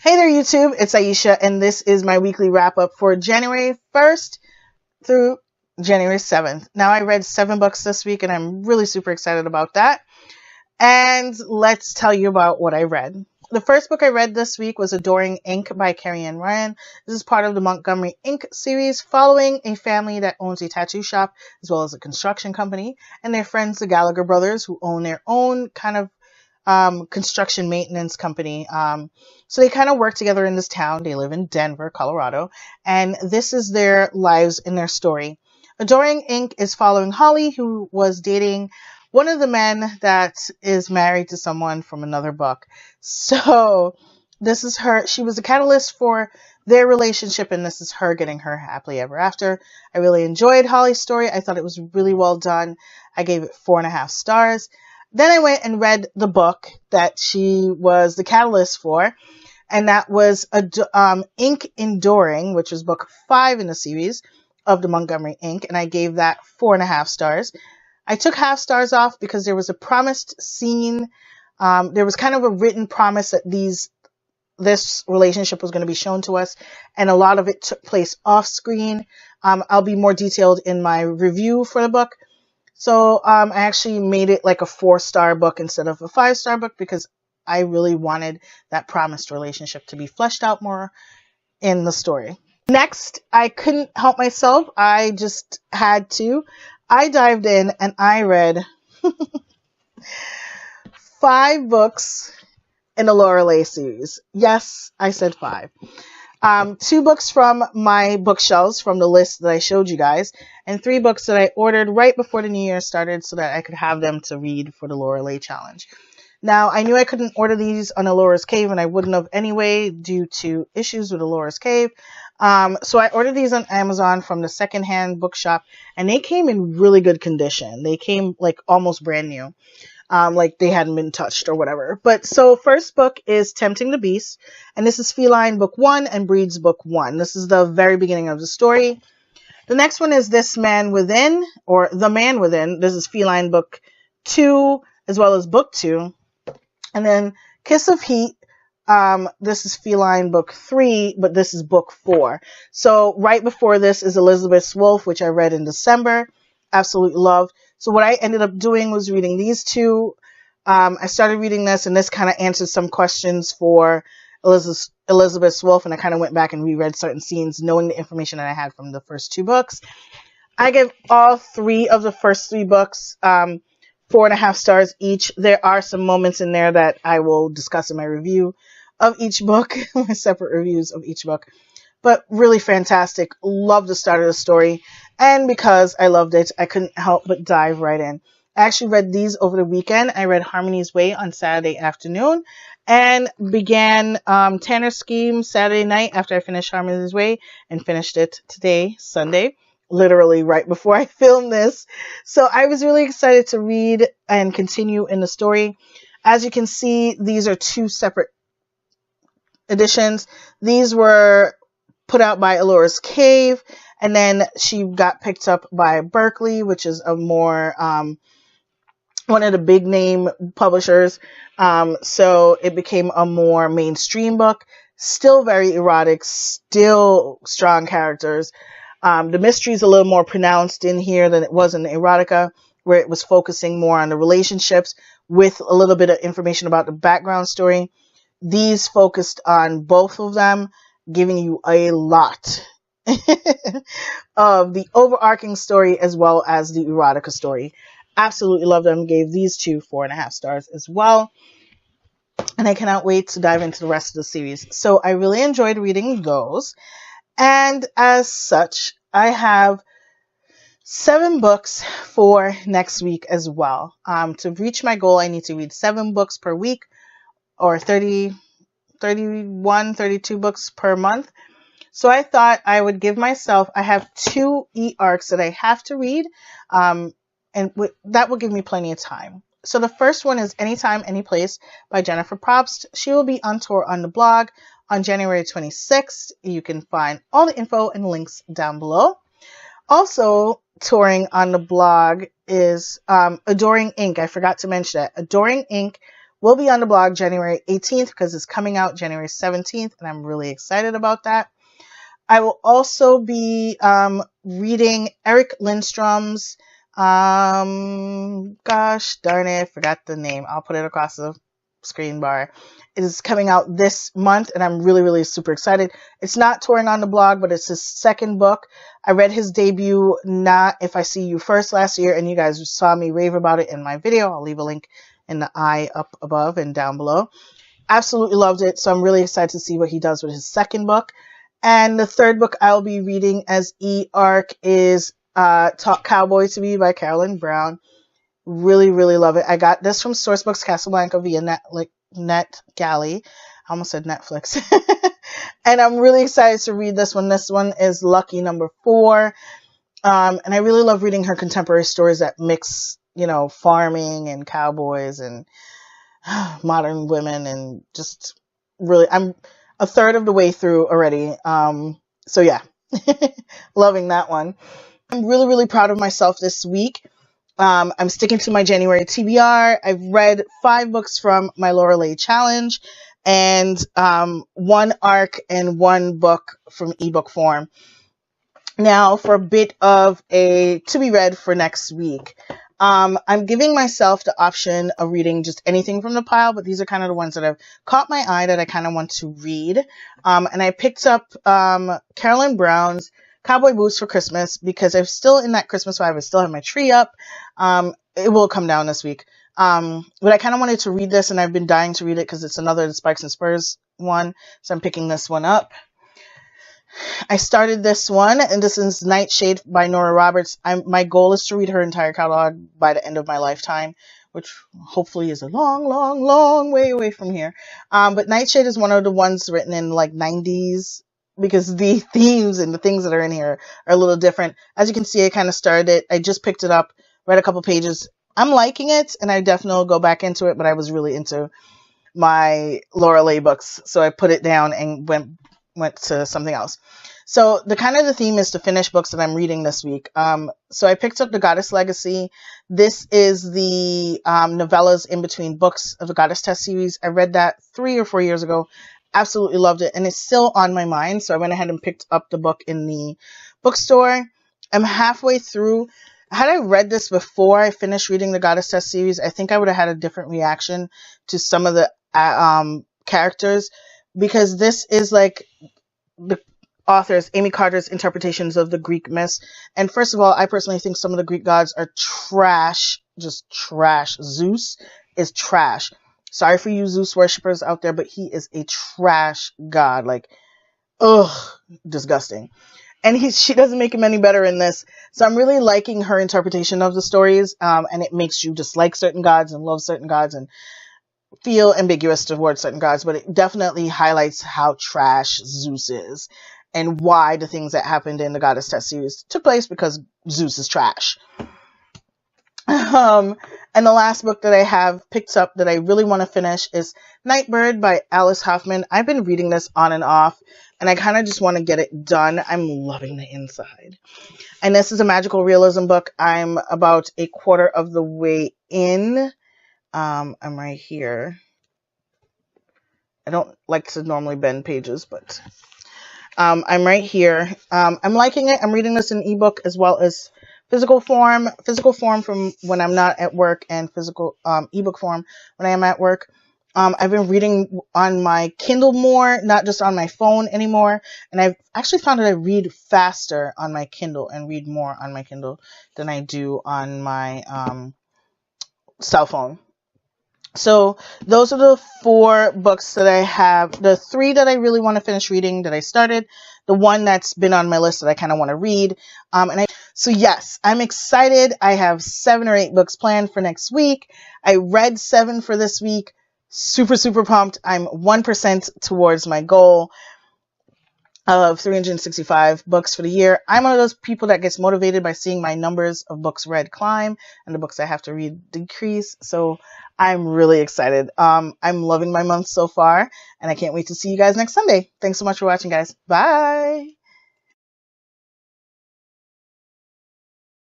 Hey there, YouTube. It's Aisha, and this is my weekly wrap up for January 1st through January 7th. Now, I read 7 books this week, and I'm really super excited about that. And let's tell you about what I read. The first book I read this week was Adoring Ink by Carrie Ann Ryan. This is part of the Montgomery Ink series, following a family that owns a tattoo shop as well as a construction company, and their friends, the Gallagher brothers, who own their own kind of construction maintenance company. So they kind of work together in this town. They live in Denver, Colorado, and this is their lives and their story. Adoring Ink is following Holly, who was dating one of the men that is married to someone from another book. So this is her. She was a catalyst for their relationship, and this is her getting her happily ever after. I really enjoyed Holly's story. I thought it was really well done. I gave it 4.5 stars. Then I went and read the book that she was the catalyst for, and that was Ink Enduring, which was book 5 in the series of the Montgomery Ink, and I gave that 4.5 stars. I took half stars off because there was a promised scene. There was kind of a written promise that this relationship was going to be shown to us, and a lot of it took place off screen. I'll be more detailed in my review for the book. So I actually made it like a 4-star book instead of a 5-star book because I really wanted that promised relationship to be fleshed out more in the story. Next, I couldn't help myself. I just had to. I dived in and I read 5 books in the Lorelei series. Yes, I said 5. 2 books from my bookshelves from the list that I showed you guys, and 3 books that I ordered right before the new year started so that I could have them to read for the Lorelei challenge. Now, I knew I couldn't order these on Alora's Cave, and I wouldn't have anyway due to issues with Alora's Cave. So I ordered these on Amazon from the secondhand bookshop, and they came in really good condition. They came like almost brand new. Like they hadn't been touched or whatever. But so first book is Tempting the Beast, and this is Feline book 1 and Breeds book 1. This is the very beginning of the story. The next one is This Man Within, or The Man Within. This is Feline book 2 as well as book 2. And then Kiss of Heat. This is Feline book 3, but this is book 4. So right before this is Elizabeth's Wolf, which I read in December. Absolutely loved. So what I ended up doing was reading these 2. I started reading this, and this kind of answered some questions for Elizabeth's Wolf, and I kind of went back and reread certain scenes, knowing the information that I had from the first 2 books. I give all 3 of the first 3 books 4.5 stars each. There are some moments in there that I will discuss in my review of each book, my separate reviews of each book. But really fantastic. Love the start of the story. And because I loved it, I couldn't help but dive right in. I actually read these over the weekend. I read Harmony's Way on Saturday afternoon and began Tanner's Scheme Saturday night after I finished Harmony's Way, and finished it today, Sunday, literally right before I filmed this. So I was really excited to read and continue in the story. As you can see, these are 2 separate editions. These were put out by Alora's Cave, and then she got picked up by Berkley, which is a more one of the big name publishers. So it became a more mainstream book, still very erotic, still strong characters. The mystery is a little more pronounced in here than it was in Erotica, where it was focusing more on the relationships with a little bit of information about the background story. These focused on both of them, giving you a lot of the overarching story as well as the erotica story. Absolutely love them. Gave these 2 4.5 stars as well. And I cannot wait to dive into the rest of the series. So I really enjoyed reading those. And as such, I have 7 books for next week as well. To reach my goal, I need to read 7 books per week, or 31, 32 books per month. So I thought I would give myself, I have 2 e-arcs that I have to read, and that will give me plenty of time. So the first one is Anytime, Anyplace by Jennifer Probst. She will be on tour on the blog on January 26th. You can find all the info and links down below. Also touring on the blog is Adoring Ink. I forgot to mention that. Adoring Ink will be on the blog January 18th because it's coming out January 17th, and I'm really excited about that. I will also be reading Eric Lindstrom's, gosh darn it, I forgot the name. I'll put it across the screen bar. It is coming out this month, and I'm really, really super excited. It's not touring on the blog, but it's his second book. I read his debut, Not If I See You First, last year, and you guys saw me rave about it in my video. I'll leave a link in the eye up above and down below. Absolutely loved it, so I'm really excited to see what he does with his second book. And the third book I'll be reading as e-arc is Talk Cowboy to Me by Carolyn Brown. Really, really love it. I got this from Sourcebooks Casablanca via NetGalley. I almost said Netflix. And I'm really excited to read this one. This one is Lucky number 4. And I really love reading her contemporary stories that mix, you know, farming and cowboys and modern women, and just really, I'm a third of the way through already. So yeah, loving that one. I'm really, really proud of myself this week. I'm sticking to my January TBR. I've read 5 books from my Lorelei challenge, and 1 arc and 1 book from ebook form. Now for a bit of a to be read for next week. I'm giving myself the option of reading just anything from the pile, but these are kind of the ones that have caught my eye that I kind of want to read. And I picked up Carolyn Brown's Cowboy Boots for Christmas because I'm still in that Christmas vibe. I still have my tree up. It will come down this week. But I kind of wanted to read this, and I've been dying to read it because it's another Spikes and Spurs one. So I'm picking this one up. I started this one, and this is Nightshade by Nora Roberts. My goal is to read her entire catalog by the end of my lifetime, which hopefully is a long, long, long way away from here. But Nightshade is one of the ones written in like 90s, because the themes and the things that are in here are a little different. As you can see, I kind of started it. I just picked it up, read a couple pages. I'm liking it, and I definitely will go back into it, but I was really into my Lorelei books, so I put it down and went to something else. So the theme is to finish books that I'm reading this week. So I picked up The Goddess Legacy. This is the novellas in between books of the Goddess Test series. I read that 3 or 4 years ago. Absolutely loved it, and it's still on my mind, so I went ahead and picked up the book in the bookstore. I'm halfway through. Had I read this before I finished reading the Goddess Test series, I think I would have had a different reaction to some of the characters, because this is like the author's Amy Carter's interpretations of the Greek myths. And first of all, I personally think some of the Greek gods are trash, just trash. Zeus is trash. Sorry for you Zeus worshippers out there, but he is a trash god. Like, ugh, disgusting. And she doesn't make him any better in this. So I'm really liking her interpretation of the stories, and it makes you dislike certain gods and love certain gods and feel ambiguous towards certain gods, but it definitely highlights how trash Zeus is and why the things that happened in the Goddess Test series took place, because Zeus is trash. And the last book that I have picked up that I really want to finish is Nightbird by Alice Hoffman. I've been reading this on and off, and I kind of just want to get it done. I'm loving the inside. And this is a magical realism book. I'm about a quarter of the way in. I'm right here. I don't like to normally bend pages, but I'm right here. I'm liking it. I'm reading this in ebook as well as physical form from when I'm not at work, and physical ebook form when I am at work. I've been reading on my Kindle more, not just on my phone anymore. And I've actually found that I read faster on my Kindle and read more on my Kindle than I do on my cell phone. So those are the 4 books that I have. The 3 that I really want to finish reading that I started. The 1 that's been on my list that I kind of want to read. So yes, I'm excited. I have 7 or 8 books planned for next week. I read 7 for this week. Super, super pumped. I'm 1% towards my goal of 365 books for the year. I'm one of those people that gets motivated by seeing my numbers of books read climb and the books I have to read decrease. So I'm really excited. I'm loving my month so far, and I can't wait to see you guys next Sunday. Thanks so much for watching, guys. Bye.